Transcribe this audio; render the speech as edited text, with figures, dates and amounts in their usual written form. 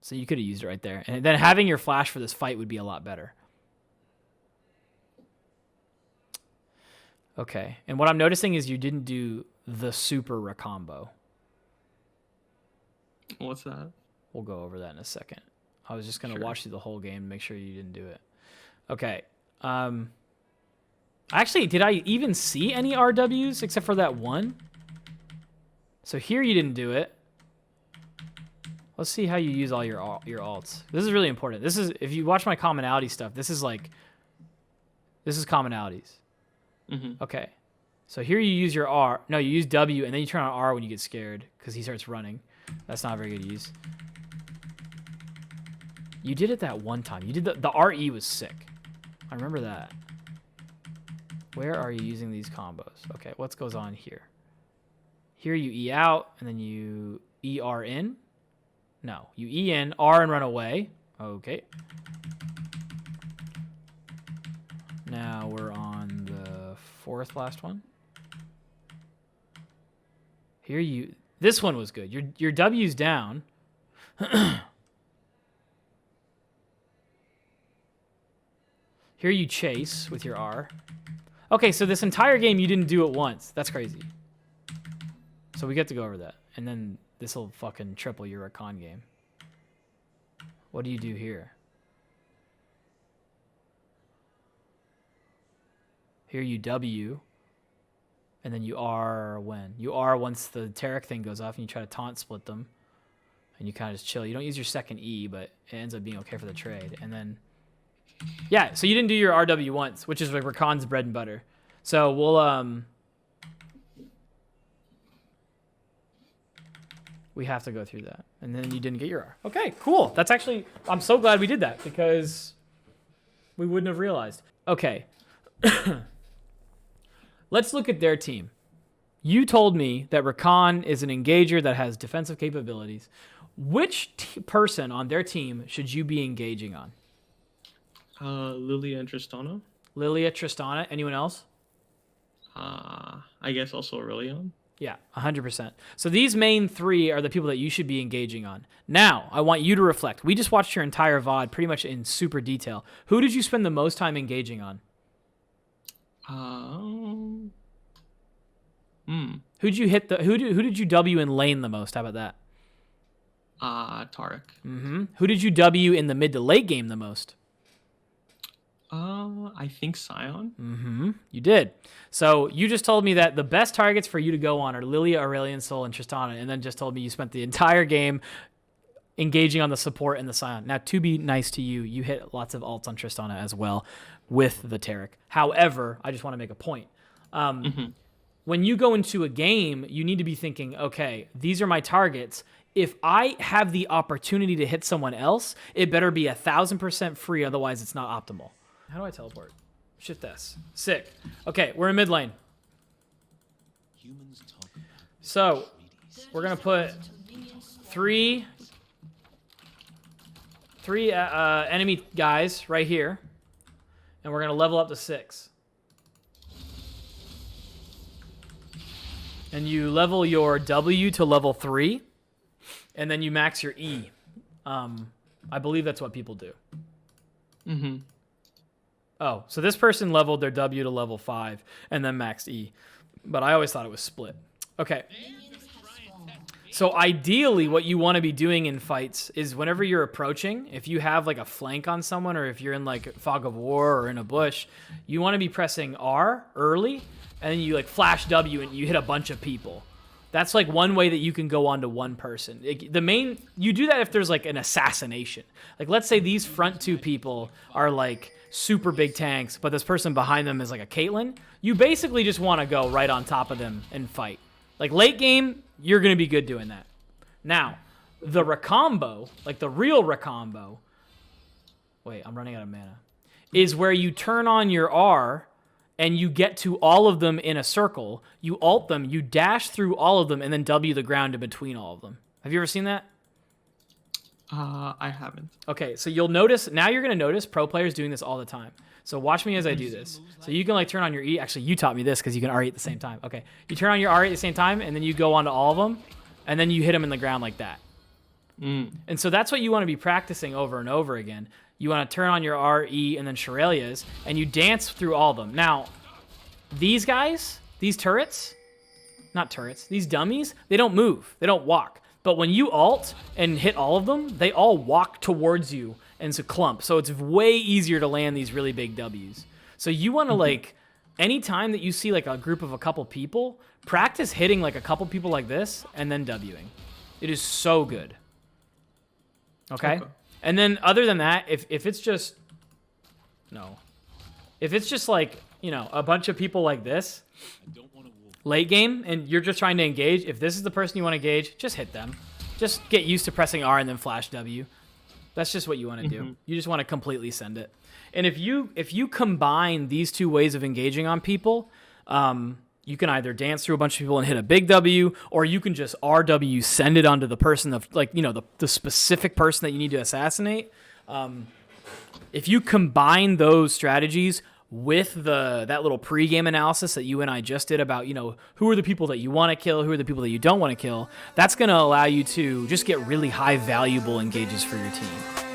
So you could have used it right there. And then having your flash for this fight would be a lot better. Okay. And what I'm noticing is you didn't do the super Rakombo. What's that? We'll go over that in a second. I was just going to watch through the whole game to make sure you didn't do it. Okay. Actually, did I even see any RWs except for that one? So here you didn't do it. Let's see how you use all your alts. This is really important. This is, if you watch my commonality stuff, this is commonalities. Mm-hmm. Okay. So here you use your R. No, you use W, and then you turn on R when you get scared because he starts running. That's not very good to use. You did it that one time. You did the RE was sick. I remember that. Where are you using these combos? Okay, what goes on here? Here you E out, and then you ER in. No, you E in, R and run away. Okay. Now we're on the fourth last one. Here you... This one was good. Your W's down. Here you chase with your R. Okay, so this entire game you didn't do it once. That's crazy. So we get to go over that. And then this will fucking triple your Rakan game. What do you do here? Here you W. And then you R when? You R once the Tarek thing goes off and you try to taunt split them. And you kind of just chill. You don't use your second E, but it ends up being okay for the trade. And then... Yeah, so you didn't do your RW once, which is like Rakan's bread and butter. So we'll... We have to go through that. And then you didn't get your R. Okay, cool. That's actually... I'm so glad we did that because we wouldn't have realized. Okay. Let's look at their team. You told me that Rakan is an engager that has defensive capabilities. Which person on their team should you be engaging on? Lilia and Tristana. Lilia, Tristana. Anyone else? I guess also Aurelion. Yeah, 100%. So these main three are the people that you should be engaging on. Now, I want you to reflect. We just watched your entire VOD pretty much in super detail. Who did you spend the most time engaging on? Who'd you hit who did you W in lane the most? How about that? Tarek. Who did you W in the mid to late game the most? I think Sion. You did. So you just told me that the best targets for you to go on are Lilia, Aurelion Sol, and Tristana, and then just told me you spent the entire game engaging on the support and the Sion. Now, to be nice to you, you hit lots of ults on Tristana as well with the Tarek. However, I just want to make a point. When you go into a game, you need to be thinking, okay, these are my targets. If I have the opportunity to hit someone else, it better be 1,000% free, otherwise it's not optimal. How do I teleport? Shift S. Sick. Okay, we're in mid lane. So, we're going to put three enemy guys right here, and we're going to level up to 6. And you level your W to level 3, and then you max your E. I believe that's what people do. Oh, so this person leveled their W to level 5 and then maxed E. But I always thought it was split. Okay. So ideally, what you want to be doing in fights is whenever you're approaching, if you have like a flank on someone or if you're in like fog of war or in a bush, you want to be pressing R early and then you like flash W and you hit a bunch of people. That's like one way that you can go on to one person. You do that if there's like an assassination. Like let's say these front two people are like super big tanks, but this person behind them is like a Caitlyn. You basically just want to go right on top of them and fight. Like late game, you're going to be good doing that. Now, the Rakombo, like the real Rakombo, wait, I'm running out of mana, is where you turn on your R and you get to all of them in a circle. You ult them, you dash through all of them, and then W the ground in between all of them. Have you ever seen that? I haven't. Okay, so you'll notice, now you're going to notice pro players doing this all the time. So watch me as I do this. So you can like turn on your E. Actually, you taught me this because you can RE at the same time. Okay, you turn on your RE at the same time, and then you go on to all of them, and then you hit them in the ground like that. And so that's what you want to be practicing over and over again. You want to turn on your R, E, and then Shurelya's, and you dance through all of them. Now, these guys, these turrets, not turrets, these dummies, they don't move. They don't walk. But when you ult and hit all of them, they all walk towards you and it's a clump. So it's way easier to land these really big Ws. So you want to, like, anytime that you see, like, a group of a couple people, practice hitting, like, a couple people like this and then Wing. It is so good. Okay? And then other than that, if it's just... No. If it's just, like, you know, a bunch of people like this, late game, and you're just trying to engage, if this is the person you want to engage, just hit them. Just get used to pressing R and then flash W. That's just what you want to do. You just want to completely send it. And if you combine these two ways of engaging on people, you can either dance through a bunch of people and hit a big W, or you can just RW send it onto the person of, like, you know, the specific person that you need to assassinate. If you combine those strategies with that little pregame analysis that you and I just did about, you know, who are the people that you want to kill, who are the people that you don't want to kill, that's going to allow you to just get really high valuable engages for your team.